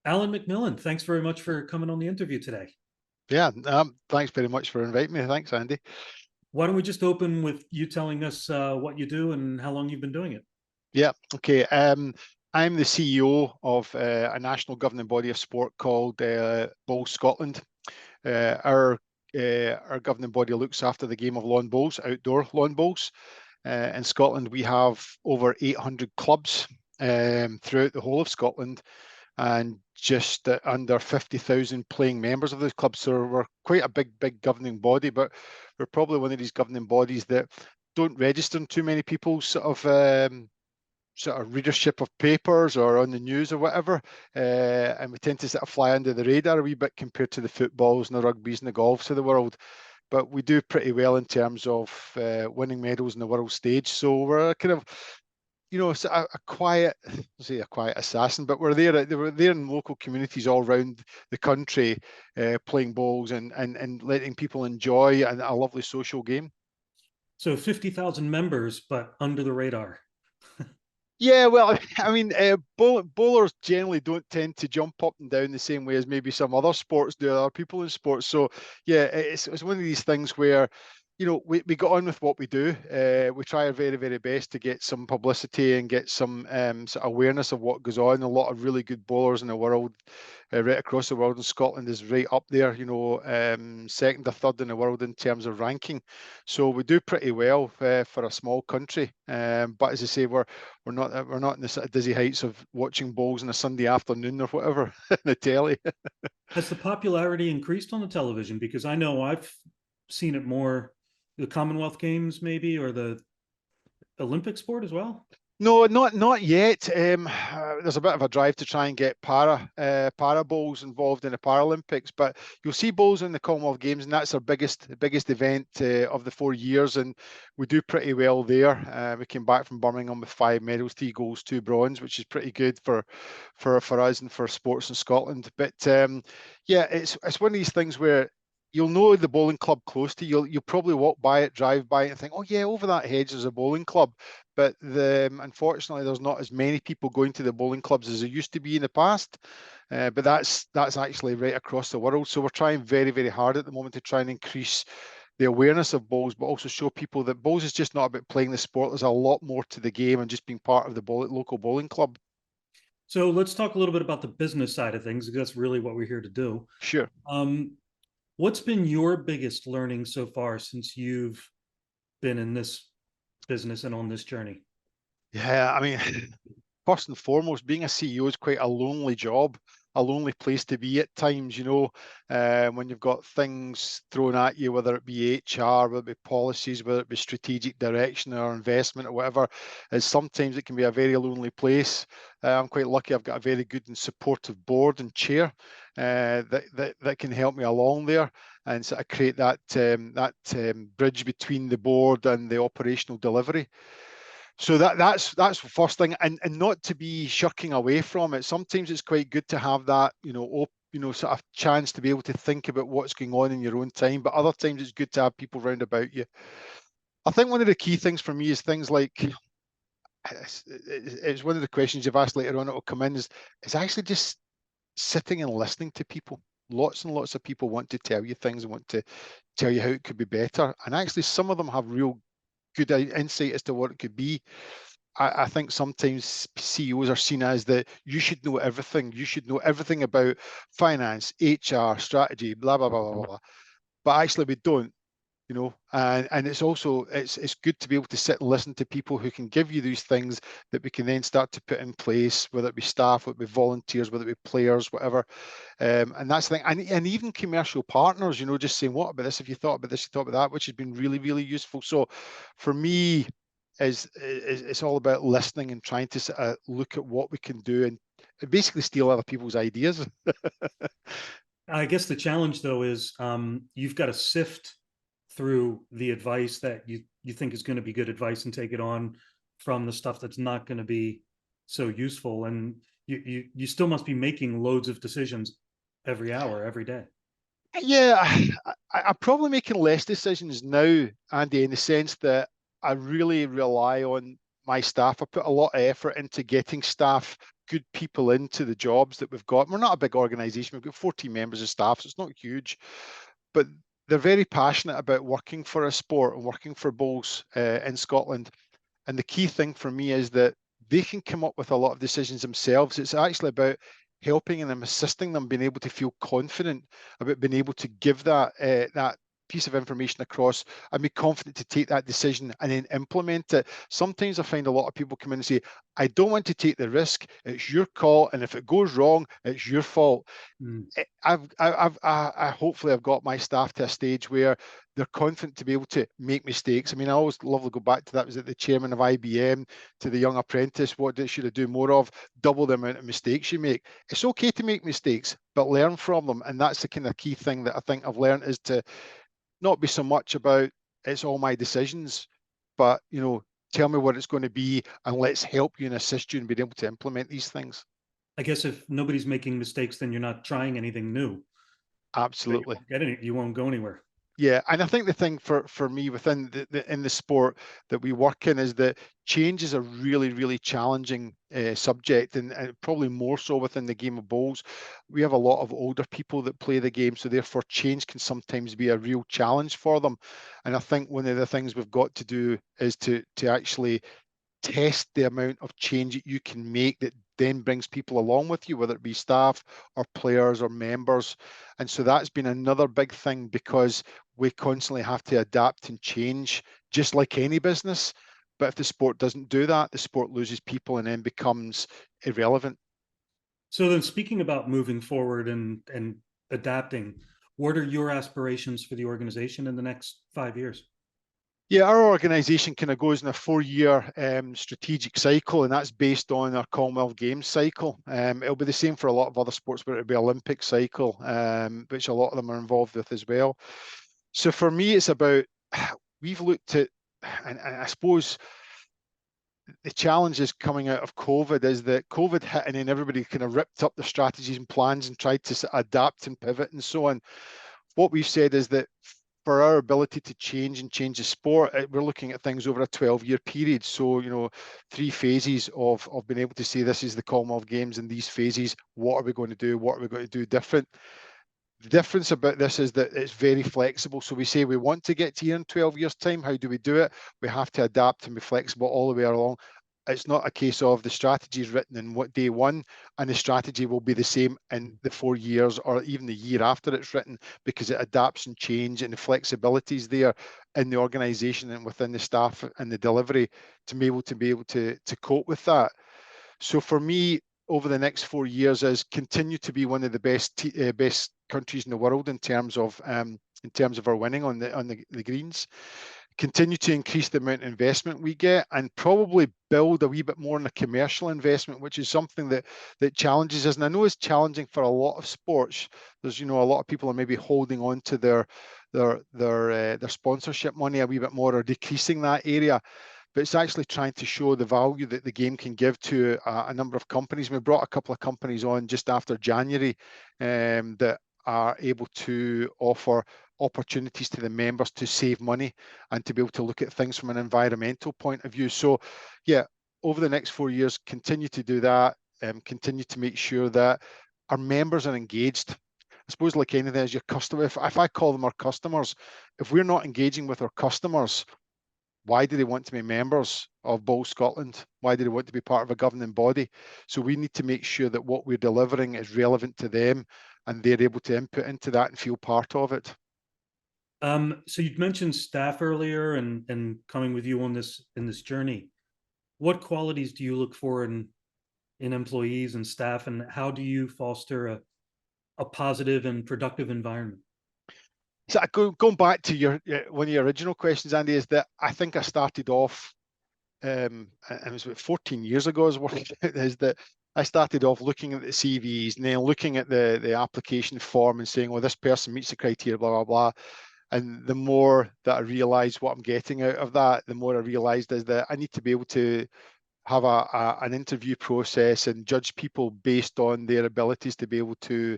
Alan McMillan, thanks very much for coming on the interview today. Yeah, thanks very much for inviting me. Thanks, Andy. Why don't we just open with you telling us what you do and how long you've been doing it? Yeah, okay. I'm the CEO of a national governing body of sport called Bowls Scotland. Our governing body looks after the game of lawn bowls, outdoor lawn bowls. In Scotland, we have over 800 clubs throughout the whole of Scotland, and just under 50,000 playing members of those clubs. So we're quite a big governing body, but we're probably one of these governing bodies that don't register in too many people's sort of readership of papers or on the news or whatever. And we tend to sort of fly under the radar a wee bit compared to the footballs and the rugbies and the golfs of the world. But we do pretty well in terms of winning medals in the world stage. So we're kind of, a quiet, I'll say a quiet assassin, but we're there in local communities all around the country, playing bowls and letting people enjoy a lovely social game. So 50,000 members, but under the radar. Yeah, well, I mean, bowlers generally don't tend to jump up and down the same way as maybe some other sports do, other people in sports. So, yeah, it's one of these things where, we got on with what we do. We try our very best to get some publicity and get some sort of awareness of what goes on. A lot of really good bowlers in the world, right across the world, and Scotland is right up there, second or third in the world in terms of ranking. So we do pretty well for a small country. But as I say, we're not in the sort of dizzy heights of watching bowls on a Sunday afternoon or whatever on the telly. Has the popularity increased on the television? Because I know I've seen it more, the Commonwealth Games maybe, or the Olympic sport as well. No, not yet. There's a bit of a drive to try and get para bowls involved in the Paralympics, but you'll see bowls in the Commonwealth Games, and that's our biggest event of the 4 years, and we do pretty well there. We came back from Birmingham with 5 medals, 3 golds, 2 bronze, which is pretty good for us and for sports in Scotland. But yeah, it's one of these things where you'll know the bowling club close to you. You'll probably walk by it, drive by it, and think, "Oh yeah, over that hedge there's a bowling club." But unfortunately, there's not as many people going to the bowling clubs as there used to be in the past. But that's actually right across the world. So we're trying very hard at the moment to try and increase the awareness of bowls, but also show people that bowls is just not about playing the sport. There's a lot more to the game and just being part of the local bowling club. So let's talk a little bit about the business side of things, because that's really what we're here to do. Sure. Um, what's been your biggest learning so far since you've been in this business and on this journey? Yeah, I mean, first and foremost, being a CEO is quite a lonely job, a lonely place to be at times, when you've got things thrown at you, whether it be HR, whether it be policies, whether it be strategic direction or investment or whatever, is sometimes it can be a very lonely place. I'm quite lucky I've got a very good and supportive board and chair that can help me along there and sort of create that bridge between the board and the operational delivery. So that's the first thing, and not to be shirking away from it. Sometimes it's quite good to have that, sort of chance to be able to think about what's going on in your own time. But other times it's good to have people round about you. I think one of the key things for me is things like it's one of the questions you've asked later on. It will come in is actually just sitting and listening to people. Lots and lots of people want to tell you things and want to tell you how it could be better, and actually some of them have real good insight as to what it could be. I think sometimes CEOs are seen as that you should know everything. You should know everything about finance, HR, strategy, blah blah blah blah blah. But actually, we don't. And it's also it's good to be able to sit and listen to people who can give you these things that we can then start to put in place, whether it be staff, whether it be volunteers, whether it be players, whatever. And that's the thing, and even commercial partners, just saying, what about this? If you thought about this, you thought about that, which has been really useful. So for me, is it's all about listening and trying to sort of look at what we can do and basically steal other people's ideas. I guess the challenge though is you've got to sift through the advice that you think is going to be good advice and take it on from the stuff that's not going to be so useful. And you still must be making loads of decisions every hour, every day. Yeah, I'm probably making less decisions now, Andy, in the sense that I really rely on my staff. I put a lot of effort into getting staff good people into the jobs that we've got. We're not a big organization. We've got 14 members of staff, so it's not huge, but they're very passionate about working for a sport and working for bowls in Scotland. And the key thing for me is that they can come up with a lot of decisions themselves. It's actually about helping them, assisting them, being able to feel confident about being able to give that piece of information across and be confident to take that decision and then implement it. Sometimes I find a lot of people come in and say, I don't want to take the risk. It's your call. And if it goes wrong, it's your fault. Mm. I hopefully I've got my staff to a stage where they're confident to be able to make mistakes. I mean, I always love to go back to that. Was it the chairman of IBM to the young apprentice? What should I do more of? Double the amount of mistakes you make. It's okay to make mistakes, but learn from them. And that's the kind of key thing that I think I've learned, is to not be so much about it's all my decisions, but tell me what it's going to be and let's help you and assist you in being able to implement these things. I guess if nobody's making mistakes, then you're not trying anything new. So you Absolutely. won't get any, you won't go anywhere. Yeah, and I think the thing for me within in the sport that we work in is that change is a really, really challenging subject, and probably more so within the game of bowls. We have a lot of older people that play the game, so therefore change can sometimes be a real challenge for them. And I think one of the things we've got to do is to actually test the amount of change that you can make that then brings people along with you, whether it be staff or players or members. And so that's been another big thing, because we constantly have to adapt and change, just like any business. But if the sport doesn't do that, the sport loses people and then becomes irrelevant. So then, speaking about moving forward and adapting, what are your aspirations for the organization in the next 5 years? Yeah, our organisation kind of goes in a 4-year strategic cycle, and that's based on our Commonwealth Games cycle. It'll be the same for a lot of other sports, but it'll be Olympic cycle, which a lot of them are involved with as well. So for me, it's about, we've looked at, and I suppose the challenges coming out of COVID is that COVID hit and then everybody kind of ripped up their strategies and plans and tried to adapt and pivot and so on. What we've said is that for our ability to change and change the sport, we're looking at things over a 12-year period. So, 3 phases of being able to say this is the Commonwealth Games, and these phases, what are we going to do? What are we going to do different? The difference about this is that it's very flexible. So we say we want to get to here in 12 years' time. How do we do it? We have to adapt and be flexible all the way along. It's not a case of the strategy is written in what day one, and the strategy will be the same in the 4 years or even the year after it's written, because it adapts and change, and the flexibility is there in the organisation and within the staff and the delivery to be able to cope with that. So for me, over the next 4 years, is continue to be one of the best countries in the world in terms of our winning on the greens. Continue to increase the amount of investment we get, and probably build a wee bit more on the commercial investment, which is something that challenges us. And I know it's challenging for a lot of sports. There's a lot of people are maybe holding on to their sponsorship money a wee bit more, or decreasing that area. But it's actually trying to show the value that the game can give to a number of companies. We brought a couple of companies on just after January that are able to offer opportunities to the members to save money and to be able to look at things from an environmental point of view. So yeah, over the next 4 years, continue to do that, continue to make sure that our members are engaged. I suppose like anything, as your customer, if I call them our customers, if we're not engaging with our customers, why do they want to be members of Bowl Scotland? Why do they want to be part of a governing body? So we need to make sure that what we're delivering is relevant to them, and they're able to input into that and feel part of it. So you'd mentioned staff earlier and coming with you on this journey. What qualities do you look for in employees and staff, and how do you foster a positive and productive environment? So going back to your one of your original questions, Andy, is that I think I started off, and it was about 14 years ago I was working out, is that I started off looking at the CVs and then looking at the application form and saying, well, this person meets the criteria, blah, blah, blah. And the more that I realized what I'm getting out of that, the more I realized is that I need to be able to have an interview process and judge people based on their abilities to be able to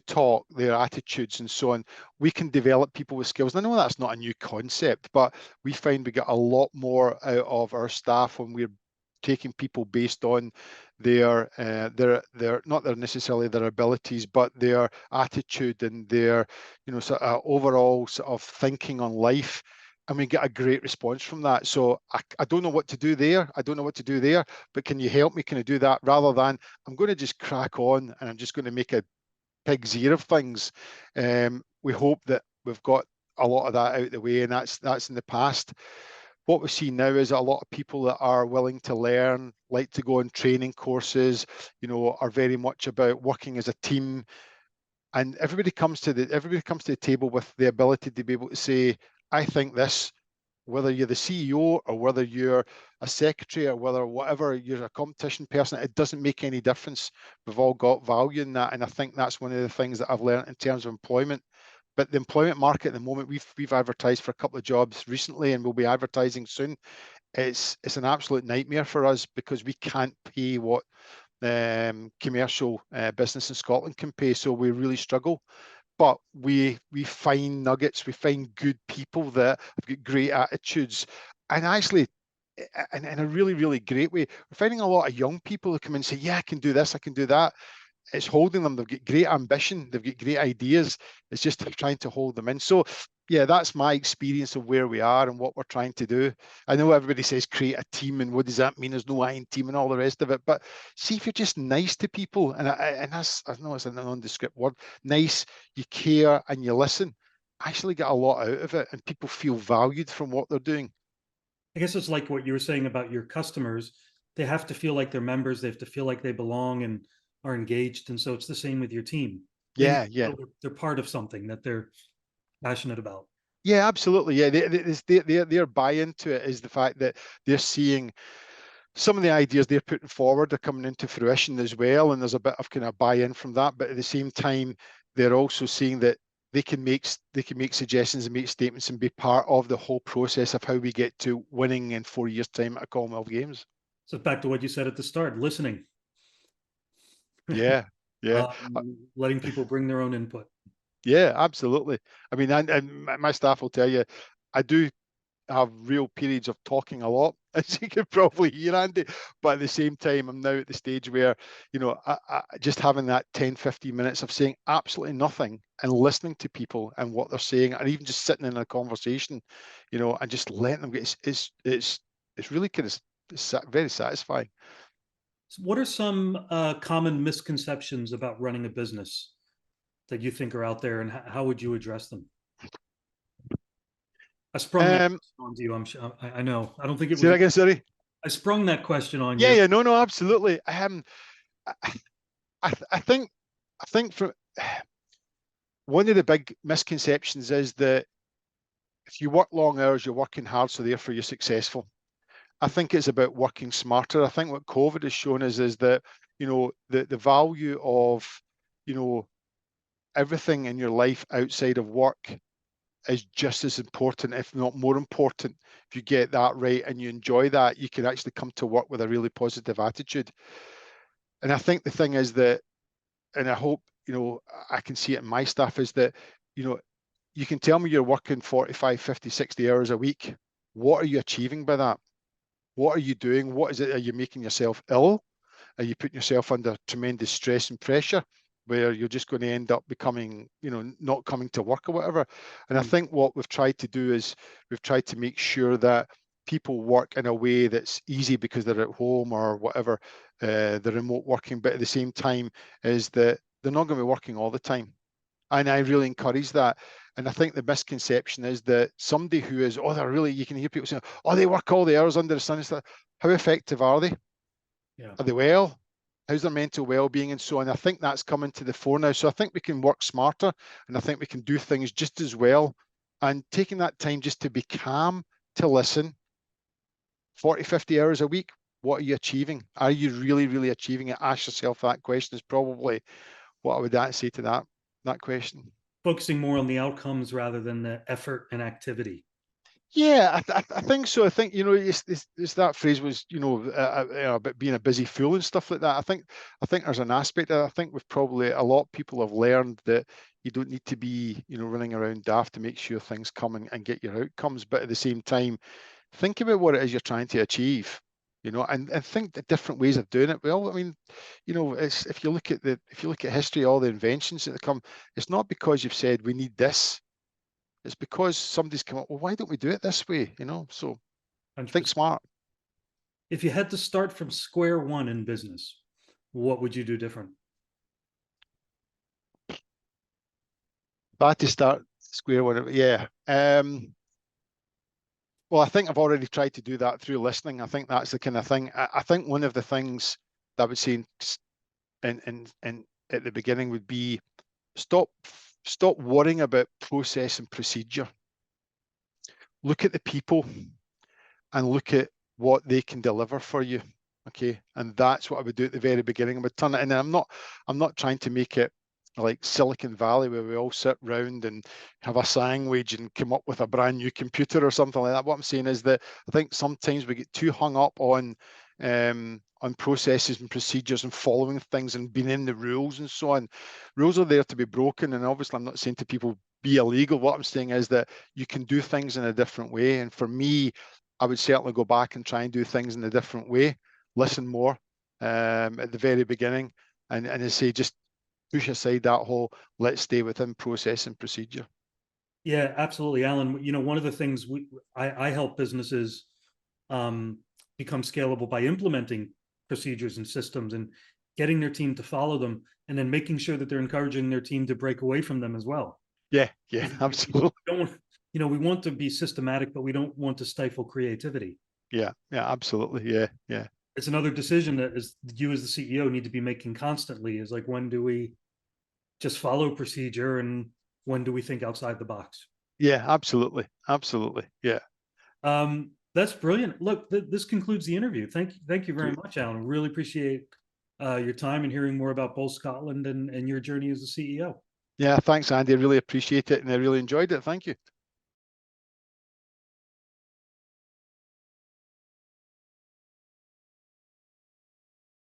talk, their attitudes and so on. We can develop people with skills. And I know that's not a new concept, but we find we get a lot more out of our staff when we're taking people based on their not their necessarily their abilities, but their attitude and their, you know, sort of overall sort of thinking on life. And we get a great response from that. So I don't know what to do there. I don't know what to do there, but can you help me? Can I do that? Rather than I'm going to just crack on and I'm just going to make a pig's ear of things. We hope that we've got a lot of that out of the way, and that's in the past. What we see now is a lot of people that are willing to learn, like to go on training courses, you know, are very much about working as a team. And everybody comes to the table with the ability to be able to say, I think this, whether you're the CEO or whether you're a secretary or whether whatever you're a competition person, it doesn't make any difference. We've all got value in that. And I think that's one of the things that I've learned in terms of employment. But the employment market at the moment, we've advertised for a couple of jobs recently and we'll be advertising soon. It's an absolute nightmare for us because we can't pay what commercial business in Scotland can pay. So we really struggle. But we find nuggets, we find good people that have got great attitudes, and actually in a really, really great way. We're finding a lot of young people who come in and say, yeah, I can do this, I can do that. It's holding them. They've got great ambition. They've got great ideas. It's just trying to hold them in. So, yeah, that's my experience of where we are and what we're trying to do. I know everybody says create a team, and what does that mean? There's no iron team and all the rest of it. But see, if you're just nice to people, and that's, I know it's a nondescript word, nice, you care and you listen, actually get a lot out of it, and people feel valued from what they're doing. I guess it's like what you were saying about your customers. They have to feel like they're members. They have to feel like they belong and are engaged. And so it's the same with your team. They need Yeah, to yeah. feel they're part of something that they're passionate about. Yeah, absolutely. Yeah, their buy-in to it is the fact that they're seeing some of the ideas they're putting forward are coming into fruition as well, and there's a bit of kind of buy-in from that. But at the same time, they're also seeing that they can make suggestions and make statements and be part of the whole process of how we get to winning in 4 years' time at Commonwealth Games. So back to what you said at the start, listening, Yeah, yeah, letting people bring their own input. yeah, absolutely. I mean, and my staff will tell you, I do have real periods of talking a lot, as you could probably hear, Andy. But at the same time, I'm now at the stage where, you know, I just having that 10, 15 minutes of saying absolutely nothing and listening to people and what they're saying, and even just sitting in a conversation, you know, and just letting them get, it's really kind of very satisfying. So what are some common misconceptions about running a business that you think are out there, and how would you address them? I sprung that Um, question onto you. I know. I don't think it Say was. that again, sorry. I sprung that question on Yeah, you. yeah, no, no, absolutely. I, I think, from one of the big misconceptions is that if you work long hours, you're working hard, so therefore you're successful. I think it's about working smarter. I think what COVID has shown us is that, you know, the value of, you know, everything in your life outside of work is just as important, if not more important. If you get that right and you enjoy that, you can actually come to work with a really positive attitude. And I think the thing is that, and I hope, you know, I can see it in my staff, is that, you know, you can tell me you're working 45, 50, 60 hours a week. What are you achieving by that? What are you doing? What is it? Are you making yourself ill? Are you putting yourself under tremendous stress and pressure where you're just going to end up becoming, you know, not coming to work or whatever? And I Mm. think what we've tried to do is we've tried to make sure that people work in a way that's easy because they're at home or whatever, the remote working, but at the same time is that they're not going to be working all the time. And I really encourage that. And I think the misconception is that somebody who is, oh, they're really, you can hear people saying, oh, they work all the hours under the sun and stuff. How effective are they? Yeah. Are they well? How's their mental well-being and so on? I think that's coming to the fore now. So I think we can work smarter, and I think we can do things just as well. And taking that time just to be calm, to listen, 40, 50 hours a week, what are you achieving? Are you really, really achieving it? Ask yourself that question is probably what I would say to that question. Focusing more on the outcomes rather than the effort and activity. Yeah, I think so. I think, you know, it's that phrase was, you know, about being a busy fool and stuff like that. I think there's an aspect that I think we've probably, a lot of people have learned that you don't need to be, you know, running around daft to make sure things come and get your outcomes. But at the same time, think about what it is you're trying to achieve. you know, and think the different ways of doing it. Well, I mean, you know, it's if you look at history, all the inventions that come, it's not because you've said we need this. It's because somebody's come up, well, why don't we do it this way? You know, so think 100%. smart. If you had to start from square one in business, what would you do different? If I had to start square one, yeah. Well, I think I've already tried to do that through listening. I think that's the kind of thing. I think one of the things that I would say in at the beginning would be stop worrying about process and procedure. Look at the people and look at what they can deliver for you. Okay. And that's what I would do at the very beginning. I would turn it, and I'm not trying to make it like Silicon Valley where we all sit round and have a sandwich and come up with a brand new computer or something like that. What I'm saying is that I think sometimes we get too hung up on processes and procedures and following things and being in the rules and so on. Rules are there to be broken, and obviously I'm not saying to people be illegal. What I'm saying is that you can do things in a different way. And for me, I would certainly go back and try and do things in a different way, listen more at the very beginning, and I say just push aside that whole let's stay within process and procedure. Yeah, absolutely, Alan. You know, one of the things I help businesses become scalable by implementing procedures and systems and getting their team to follow them, and then making sure that they're encouraging their team to break away from them as well. Yeah, We absolutely. don't want, you know, we want to be systematic, but we don't want to stifle creativity. Yeah, absolutely. Yeah. It's another decision that is you as the CEO need to be making constantly. Is like, when do we just follow procedure, and when do we think outside the box? Yeah, absolutely. Yeah. That's brilliant. Look, this concludes the interview. Thank you very Great. much, Alan. Really appreciate your time and hearing more about Bowl Scotland and your journey as a CEO. Yeah, thanks, Andy. I really appreciate it and I really enjoyed it. Thank you.